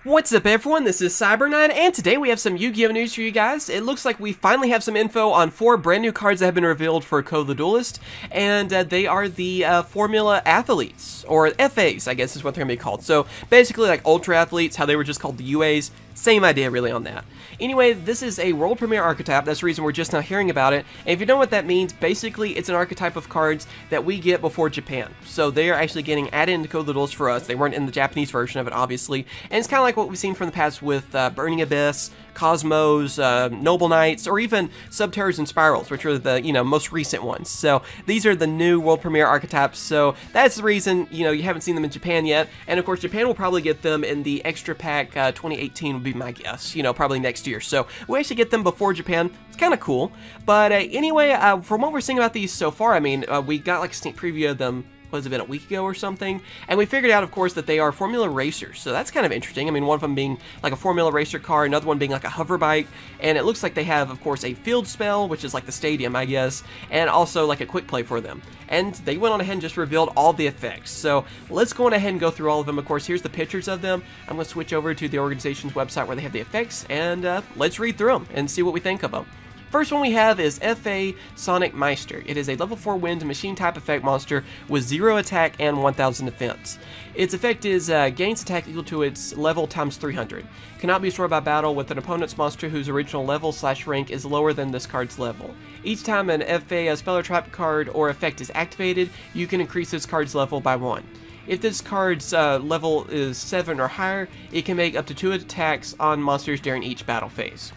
What's up everyone, this is CyberKnight, and today we have some Yu-Gi-Oh news for you guys. It looks like we finally have some info on 4 brand new cards that have been revealed for Code the Duelist, and they are the Formula Athletes, or FAs I guess is what they're going to be called. So basically like Ultra Athletes, how they were just called the UAs, same idea really on that. Anyway, this is a world premiere archetype, that's the reason we're just now hearing about it, and if you know what that means, basically it's an archetype of cards that we get before Japan. So they are actually getting added into Code the Duelist for us. They weren't in the Japanese version of it, obviously, and it's kind of like what we've seen from the past with Burning Abyss, Cosmos, Noble Knights, or even Subterrors and Spirals, which are the, most recent ones. So these are the new world premiere archetypes, so that's the reason, you haven't seen them in Japan yet, and of course Japan will probably get them in the Extra Pack 2018 would be my guess, probably next year. So we actually get them before Japan. It's kind of cool. But anyway, from what we're seeing about these so far, I mean, we got like a sneak preview of them, what has it been, a week ago or something? And we figured out, of course, that they are Formula Racers, so that's kind of interesting. I mean, one of them being like a Formula Racer car, another one being like a hover bike, and it looks like they have, of course, a field spell, which is like the stadium, I guess, and also like a quick play for them. And they went on ahead and just revealed all the effects, so let's go on ahead and go through all of them. Of course, here's the pictures of them. I'm going to switch over to the organization's website where they have the effects, and let's read through them and see what we think of them. First one we have is FA Sonic Meister. It is a level 4 wind machine type effect monster with 0 attack and 1000 defense. Its effect is gains attack equal to its level times 300. Cannot be destroyed by battle with an opponent's monster whose original level / rank is lower than this card's level. Each time an FA spell or trap card or effect is activated, you can increase this card's level by 1. If this card's level is 7 or higher, it can make up to 2 attacks on monsters during each battle phase.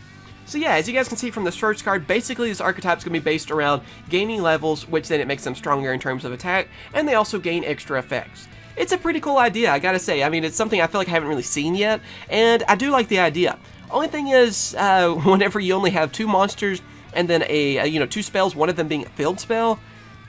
So yeah, as you guys can see from this first card, basically this archetype is going to be based around gaining levels, which then it makes them stronger in terms of attack, and they also gain extra effects. It's a pretty cool idea, I gotta say. I mean, it's something I feel like I haven't really seen yet, and I do like the idea. Only thing is, whenever you only have 2 monsters, and then 2 spells, one of them being a field spell,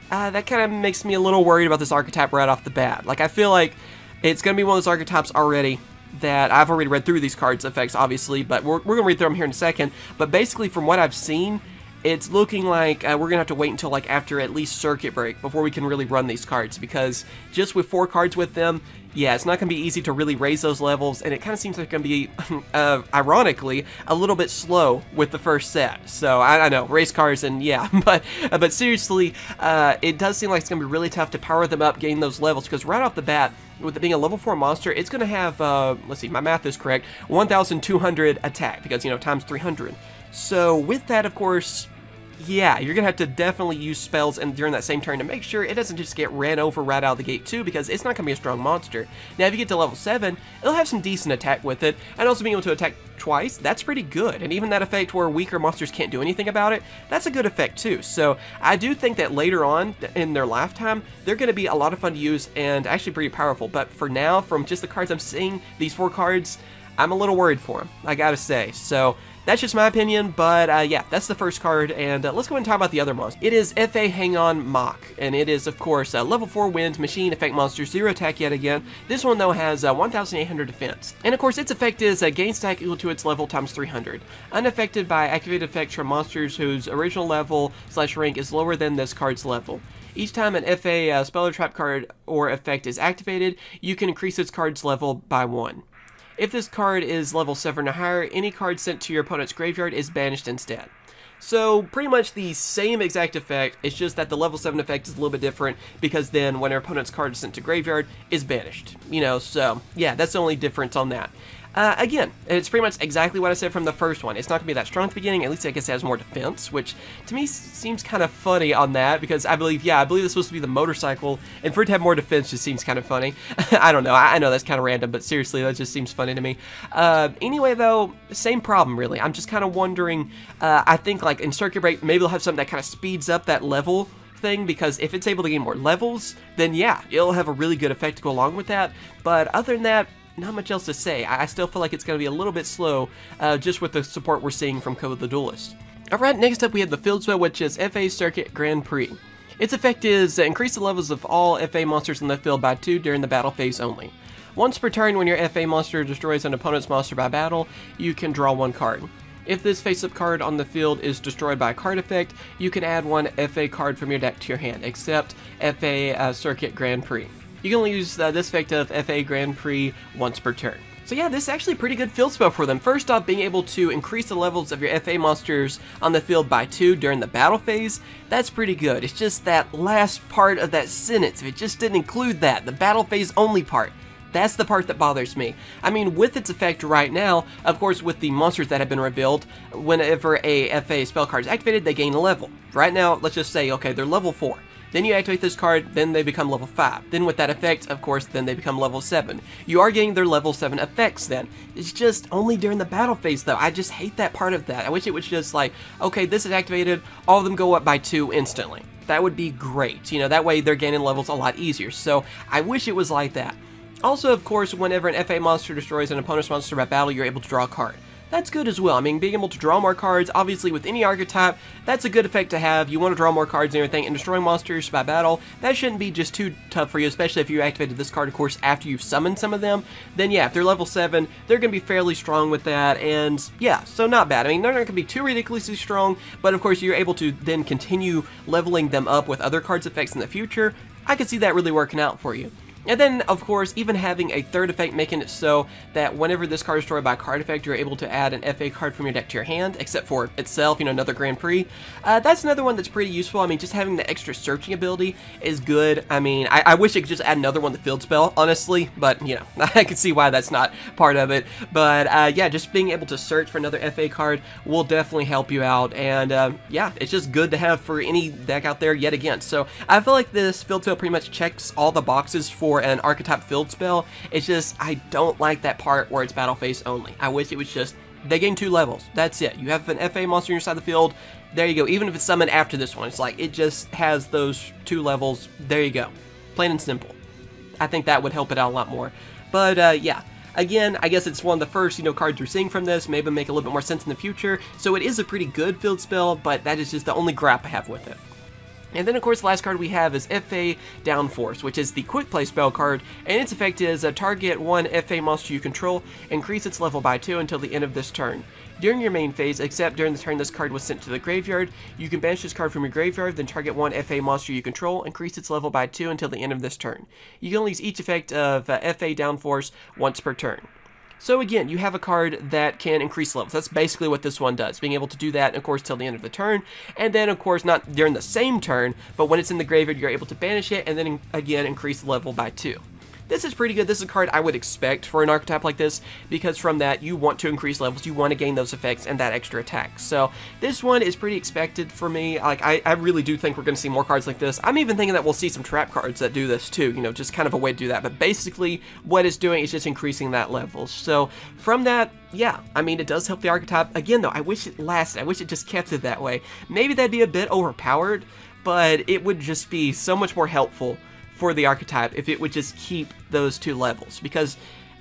that kind of makes me a little worried about this archetype right off the bat. Like, I feel like it's going to be one of those archetypes already that I've already read through these cards' effects, obviously, but we're going to read through them here in a second. But basically, from what I've seen, it's looking like we're going to have to wait until like after at least Circuit Break before we can really run these cards, because just with 4 cards with them, yeah, it's not going to be easy to really raise those levels, and it kind of seems like it's going to be, ironically, a little bit slow with the first set. So, I know, race cars and yeah, but seriously, it does seem like it's going to be really tough to power them up, gain those levels, because right off the bat, with it being a level 4 monster, it's going to have, let's see, my math is correct, 1,200 attack, because, times 300. So, with that, of course, yeah, you're going to have to definitely use spells and during that same turn to make sure it doesn't just get ran over right out of the gate too, because it's not going to be a strong monster. Now, if you get to level 7, it'll have some decent attack with it, and also being able to attack twice, that's pretty good. And even that effect where weaker monsters can't do anything about it, that's a good effect too. So I do think that later on in their lifetime, they're going to be a lot of fun to use and actually pretty powerful. But for now, from just the cards I'm seeing, these 4 cards, I'm a little worried for them, I gotta say. So that's just my opinion, but yeah, that's the first card, and let's go ahead and talk about the other monster. It is FA Hang On Mach, and it is, of course, level 4 wind, machine effect monster, 0 attack yet again. This one, though, has 1,800 defense. And, of course, its effect is gain attack equal to its level times 300. Unaffected by activated effects from monsters whose original level / rank is lower than this card's level. Each time an FA spell or trap card or effect is activated, you can increase its card's level by 1. If this card is level 7 or higher, any card sent to your opponent's graveyard is banished instead. So, pretty much the same exact effect, it's just that the level 7 effect is a little bit different, because then when our opponent's card is sent to graveyard, is banished. So, yeah, that's the only difference on that. Again, it's pretty much exactly what I said from the first one. It's not going to be that strong at the beginning, at least I guess it has more defense, which to me seems kind of funny on that, because I believe this was supposed to be the motorcycle, and for it to have more defense just seems kind of funny. I don't know, I know that's kind of random, but seriously, that just seems funny to me. Anyway, though, same problem, really. I'm just kind of wondering, I think, like, in Circuit Break, maybe they'll have something that kind of speeds up that level thing, because if it's able to gain more levels, then yeah, it'll have a really good effect to go along with that, but other than that, not much else to say. I still feel like it's going to be a little bit slow, just with the support we're seeing from Code the Duelist. Alright, next up we have the Field Spell, which is FA Circuit Grand Prix. Its effect is increase the levels of all FA monsters in the field by 2 during the battle phase only. Once per turn, when your FA monster destroys an opponent's monster by battle, you can draw 1 card. If this face-up card on the field is destroyed by a card effect, you can add 1 FA card from your deck to your hand, except FA Circuit Grand Prix. You can only use this effect of FA Grand Prix once per turn. So yeah, this is actually a pretty good field spell for them. First off, being able to increase the levels of your FA monsters on the field by 2 during the battle phase, that's pretty good. It's just that last part of that sentence, if it just didn't include that, the battle phase only part. That's the part that bothers me. I mean, with its effect right now, of course, with the monsters that have been revealed, whenever a FA spell card is activated, they gain a level. Right now, let's just say, okay, they're level 4. Then you activate this card, then they become level 5. Then with that effect, of course, then they become level 7. You are getting their level 7 effects then. It's just only during the battle phase though. I just hate that part of that. I wish it was just like, okay, this is activated, all of them go up by 2 instantly. That would be great. You know, that way they're gaining levels a lot easier. So I wish it was like that. Also, of course, whenever an FA monster destroys an opponent's monster by battle, you're able to draw a card. That's good as well. I mean, being able to draw more cards, obviously with any archetype, that's a good effect to have. You want to draw more cards and everything, and destroying monsters by battle, that shouldn't be just too tough for you, especially if you activated this card, of course, after you've summoned some of them. Then yeah, if they're level 7, they're going to be fairly strong with that, and yeah, so not bad. I mean, they're not going to be too ridiculously strong, but of course you're able to then continue leveling them up with other cards' effects in the future. I could see that really working out for you. And then, of course, even having a third effect making it so that whenever this card is destroyed by a card effect, you're able to add an FA card from your deck to your hand, except for itself, you know, another Grand Prix. That's another one that's pretty useful. I mean, just having the extra searching ability is good. I mean, I wish it could just add another one to field spell, honestly, but, you know, I can see why that's not part of it. But, yeah, just being able to search for another FA card will definitely help you out, and, yeah, it's just good to have for any deck out there yet again. So, I feel like this field spell pretty much checks all the boxes for an archetype field spell. It's just, I don't like that part where it's battle phase only. I wish it was just, they gain 2 levels. That's it. You have an FA monster on your side of the field, there you go. Even if it's summoned after this one, it's like, it just has those 2 levels, there you go. Plain and simple. I think that would help it out a lot more. But, yeah. Again, I guess it's one of the first, you know, cards we're seeing from this, maybe make a little bit more sense in the future, so it is a pretty good field spell, but that is just the only gripe I have with it. And then, of course, the last card we have is FA Downforce, which is the quick play spell card, and its effect is target one FA monster you control, increase its level by 2 until the end of this turn. During your main phase, except during the turn this card was sent to the graveyard, you can banish this card from your graveyard, then target one FA monster you control, increase its level by 2 until the end of this turn. You can only use each effect of FA Downforce once per turn. So again, you have a card that can increase levels. That's basically what this one does, being able to do that, of course, till the end of the turn. And then, of course, not during the same turn, but when it's in the graveyard, you're able to banish it, and then, again, increase the level by 2. This is pretty good. This is a card I would expect for an archetype like this, because from that, you want to increase levels, you want to gain those effects and that extra attack. So this one is pretty expected for me. Like, I really do think we're going to see more cards like this. I'm even thinking that we'll see some trap cards that do this too, you know, just kind of a way to do that. But basically, what it's doing is just increasing that level. So from that, yeah, I mean, it does help the archetype. Again, though, I wish it lasted. I wish it just kept it that way. Maybe that'd be a bit overpowered, but it would just be so much more helpful for the archetype if it would just keep those 2 levels. Because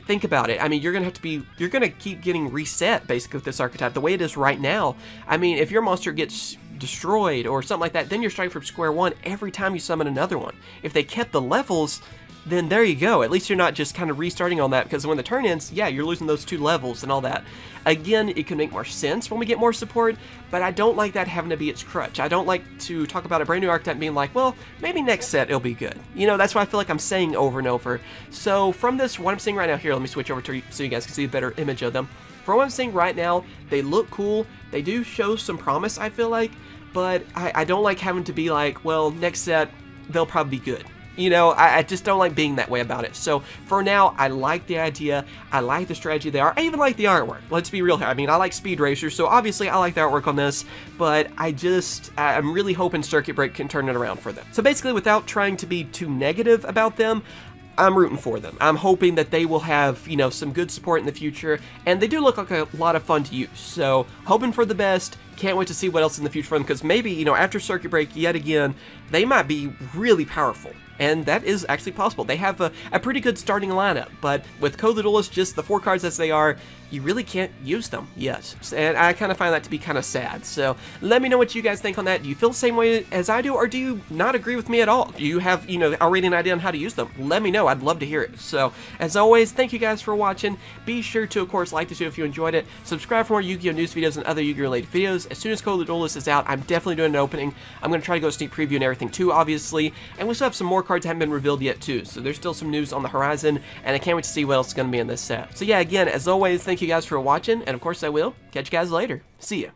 think about it, I mean, you're gonna keep getting reset basically with this archetype the way it is right now. I mean, if your monster gets destroyed or something like that, then you're starting from square one every time you summon another one. If they kept the levels, then there you go. At least you're not just kind of restarting on that, because when the turn ends, yeah, you're losing those 2 levels and all that. Again, it can make more sense when we get more support, but I don't like that having to be its crutch. I don't like to talk about a brand new archetype being like, well, maybe next set it'll be good. You know, that's what I feel like I'm saying over and over. So from this, what I'm seeing right now here, let me switch over to so you guys can see a better image of them. From what I'm seeing right now, they look cool. They do show some promise, I feel like, but I don't like having to be like, well, next set, they'll probably be good. You know, I just don't like being that way about it. So for now, I like the idea. I like the strategy they are. I even like the artwork. Let's be real here. I mean, I like Speed Racers, so obviously I like the artwork on this, but I'm really hoping Circuit Break can turn it around for them. So basically, without trying to be too negative about them, I'm rooting for them. I'm hoping that they will have, you know, some good support in the future, and they do look like a lot of fun to use. So hoping for the best. Can't wait to see what else in the future for them, because maybe, you know, after Circuit Break yet again, they might be really powerful. And that is actually possible. They have a pretty good starting lineup, but with Code the Duelist, just the 4 cards as they are, you really can't use them yet. And I kind of find that to be kind of sad. So let me know what you guys think on that. Do you feel the same way as I do, or do you not agree with me at all? Do you have, you know, already an idea on how to use them? Let me know. I'd love to hear it. So as always, thank you guys for watching. Be sure to, of course, like this video if you enjoyed it. Subscribe for more Yu-Gi-Oh! News videos and other Yu-Gi-Oh! Related videos. As soon as Code the Duelist is out, I'm definitely doing an opening. I'm going to try to go sneak preview and everything too, obviously. And we still have some more cards haven't been revealed yet too, so there's still some news on the horizon, and I can't wait to see what else is going to be in this set. So yeah, again, as always, thank you guys for watching, and of course I will catch you guys later. See ya.